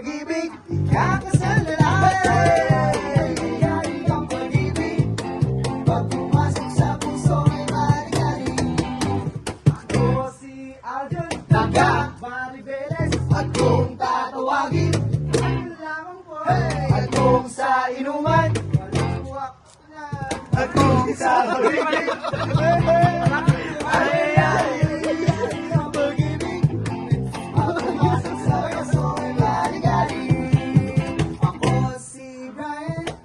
pag-ibig, ikakasal na natin. Ang pag-ibig, pag pumasok sa puso ay maligari. Ako si Aljon, taga Maribeles, at kung tatawagin, ano lamang po, at kung sa inuman, walang uwak na, at kung sa pag-ibig,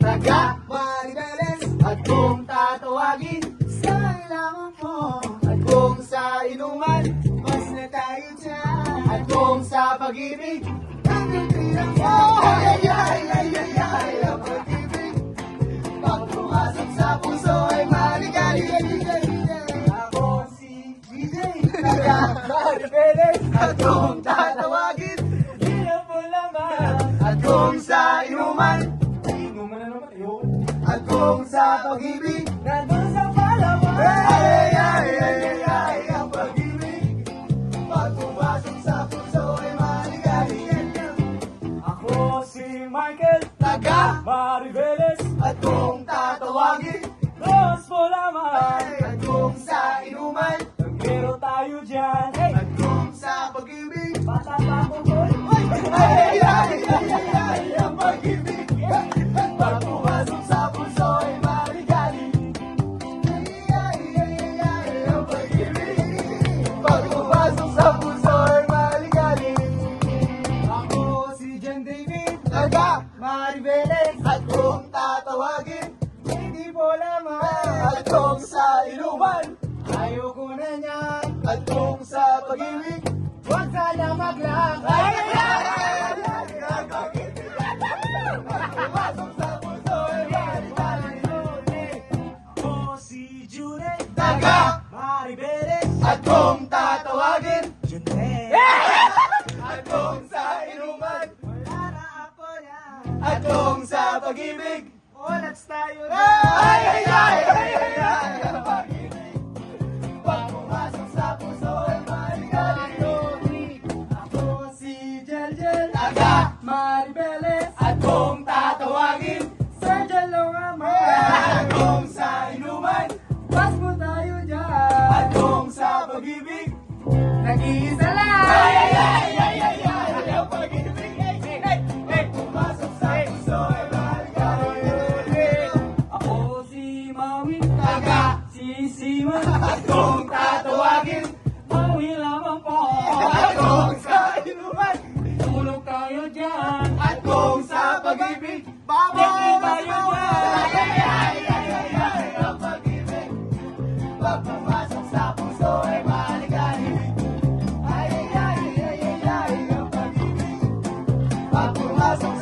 taga Maribeles, at kung tatawagin, sa ilangan mo, at kung sa inuman, mas na tayo dyan, at kung sa pag-ibig, ang nagtirang mo. Ay, ang pag-ibig, pag pumasok sa puso ay maligali. Ako si DJ, taga Maribeles, at kung tatawagin, di na po lamang, at kung sa inuman, at kung sa pag-ibig, nandun sa palawan. Ay, ang pag-ibig, pag pumasok sa puso ay maligali. Ako si Michael, taga Maribeles, at kung tatawagin, dos mo lamang, at kung sa inuman, meron tayo dyan, at kung sa pag-ibig, bata pa ko boy. Ay, ang pag-ibig, pag pumasok sa puso ay maligali. Ay, ang pag-ibig, pag pumasok sa puso ay maligali. Ako si John David, taga Maribeles, at kung tatawagin, hindi po lamang, at kung sa inuman, ayoko na niyan, at kung sa pag-ibig, huwag sana maglang. Ay, ang pag-ibig, pumasok sa puso ay maligali. Ako si Junay, taga Maribeles, at kung tatawagin, Junay, at kung sa inuman, wala na ako yan, at kung sa pag-ibig, ulats tayo na. Ay, ang pag-ibig, pag pumasok sa puso ay maligali. Ako si Jeljel, taga Maribeles, at kung tatawagin, Sergio Longama, at kung sa inuman, pas mo tayo dyan, at kung sa pag-ibig, nag-iisa lang. Ay, ang pag-ibig, pumasok sa puso ay maligali. Ako si Maui, taga Sisiman, at kung tatawagin, Maui lamang po, at kung sa inuman, tulog tayo dyan, at kung sa pag-ibig, babaw tayo dyan. Ay, ang pag-ibig, pag pumasok sa puso ay maligali. Ay, ang pag-ibig, pag pumasok